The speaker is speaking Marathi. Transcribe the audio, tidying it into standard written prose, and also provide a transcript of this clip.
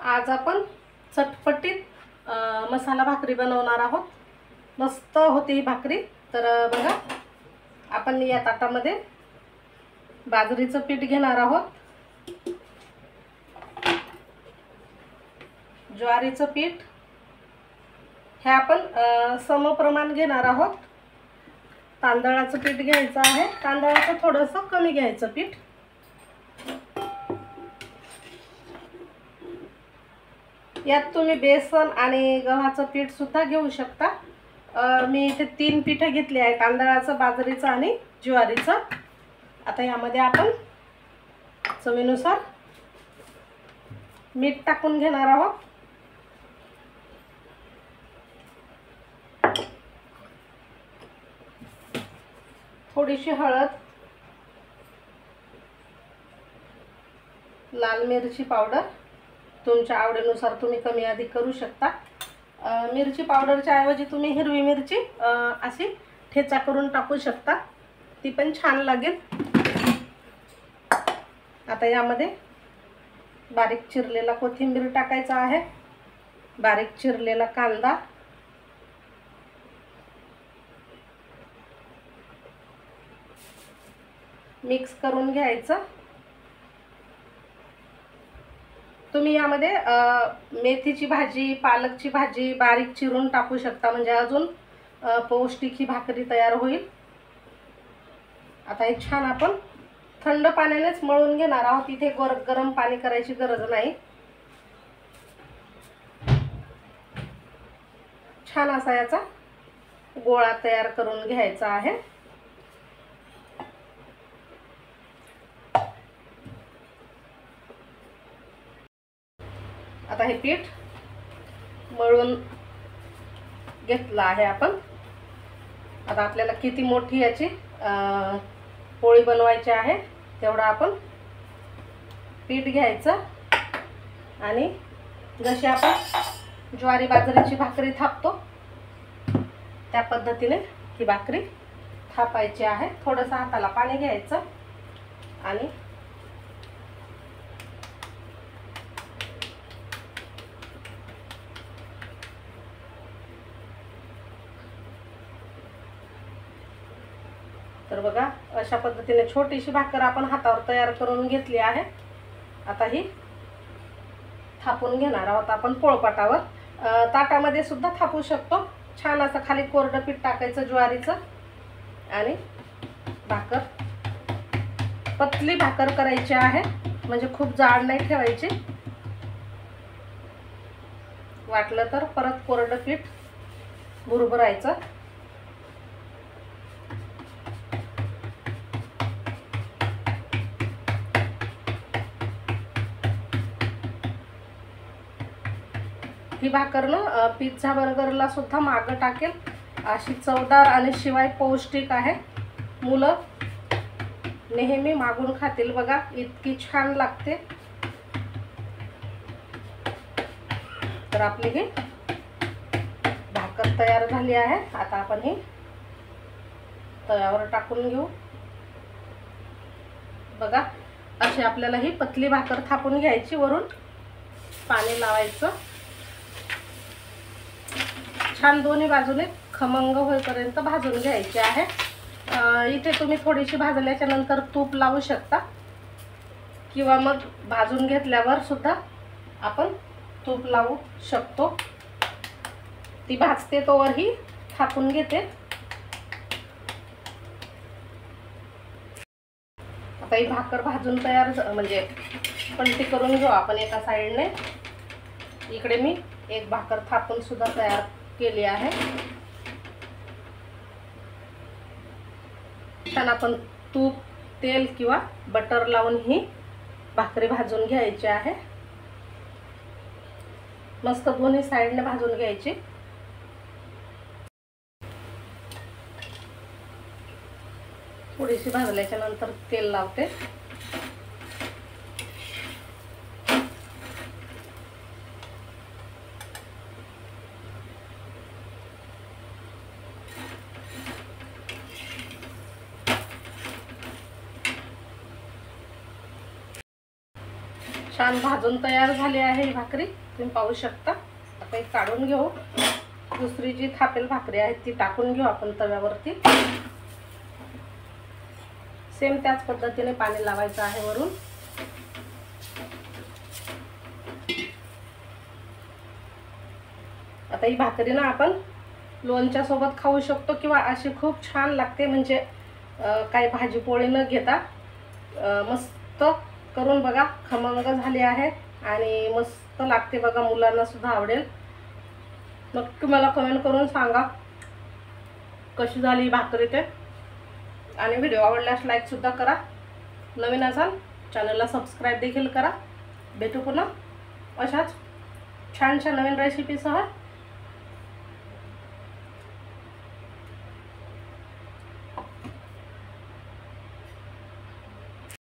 आज आपण चटपटीत मसाला भाकरी बनवणार आहोत। मस्त होती ही भाकरी। तर बघा, आपण या ताटामध्ये बाजरीचं पीठ घेणार आहोत, ज्वारीचं पीठ हे आपण समप्रमाण घेणार आहोत। तांदळाचं पीठ घ्यायचं आहे, तांदळाचं थोडंसं कमी घ्यायचं पीठ। यात तुम्ही बेसन आणि गव्हाचं पीठ सुद्धा घेऊ शकता। मी इथे 3 पीठं घेतली आहेत, तांदळाचं, बाजरीचं आणि ज्वारीचं। आता यामध्ये आपण चवीनुसार मीठ टाकून घेणार आहोत। थोडीशी हळद, लाल मिरची पावडर तुमच्या आवडीनुसार तुम्ही कमी अधिक करू शकता। मिरची पावडरच्या ऐवजी तुम्ही हिरवी मिरची अशी ठेचा करून टाकू शकता, ती पण छान लागेल। आता यामध्ये बारीक चिरलेला कोथिंबीर टाकायचा आहे, बारीक चिरलेला कांदा, मिक्स करून घ्यायचं। तुम्ही यामध्ये मेथीची भाजी, पालकची भाजी बारीक चिरून टाकू शकता, म्हणजे अजून पौष्टिक ही भाकरी तयार होईल। आता हे छान आपण थंड पाण्यानेच मळून घेणार आहोत, इथे गरम पाणी करायची गरज नाही। छान असा याचा गोळा तयार करून घ्यायचा आहे। आता हे पीठ मळून घेतलं आहे आपण। आता आपल्याला किती मोठी याची पोळी बनवायची आहे तेवढं आपण पीठ घ्यायचं आणि जशी आपण ज्वारी बाजरीची भाकरी थापतो त्या पद्धतीने ही भाकरी थापायची आहे। थोडंसं हाताला पाणी घ्यायचं आणि तर बघा, अशा पद्धतीने छोटीशी भाकर आपण हातावर तयार करून घेतली आहे। आता ही थापून घेणार आहोत आपण पोळपाटावर। ताटामध्ये सुद्धा थापू शकतो। छान असं खाली कोरडं पीठ टाकायचं ज्वारीचं आणि भाकर, पतली भाकर करायची आहे, म्हणजे खूप जाड नाही ठेवायची। वाटलं तर परत कोरडं पीठ भुरभुरायचं। ही भाकर ना पिझ्झा बर्गरला सुद्धा मागं टाकेल, अशी चवदार आणि शिवाय पौष्टिक आहे। मुलं नेहमी मागून खातील बघा, इतकी छान लागते। तर आपली ही भाकर तयार झाली आहे। आता आपण ही तव्यावर टाकून घेऊ। बघा, अशी आपल्याला ही पतली भाकर थापून घ्यायची, वरून पाणी लावायचं। छान दोन्ही बाजूने खमंग होईपर्यंत भाजून घ्यायचे आहे। इथे तुम्ही थोडीशी भाजल्याच्या नंतर तूप लावू शकता, किंवा मग भाजून घेतल्यावर सुद्धा आपण तूप लावू शकतो। ती भाजते तोवर ही थापून घेते। आता ही भाकर भाजून तयार, म्हणजे पलटी करून घेऊ आपण एका साईडने। इकडे मी एक भाकर थापून सुद्धा तयार केली आहे। छान आपण तूप, तेल किंवा बटर लावून ही भाकरी भाजून घ्यायची आहे। मस्त दोन्ही साईडने भाजून घ्यायची। थोडीशी भाजल्याच्या नंतर तेल लावते। छान भाजून तयार झाली आहे ही भाकरी, तुम्ही पाहू शकता। आता एक काढून घेऊ, दुसरी जी थापेल भाकरी आहे ती टाकून घेऊ आपण तव्यावरती। सेम त्याच पद्धतीने पाणी लावायचं आहे वरून। आता ही भाकरी ना आपण लोणच्या सोबत खाऊ शकतो किंवा अशी खूप छान लागते, म्हणजे काही भाजी पोळी न घेता मस्त करून बघा, खमंग झाली आहे आणि मस्त लागते बघा, मुलांना सुद्धा आवडेल। नक्की मला कमेंट करून सांगा कशी झाली भाकरी ते, आणि व्हिडिओ आवडल्यास लाईक सुद्धा करा। नवीन असाल चॅनलला सबस्क्राईब देखील करा। भेटू पुन्हा अशाच छान छान नवीन रेसिपीसह।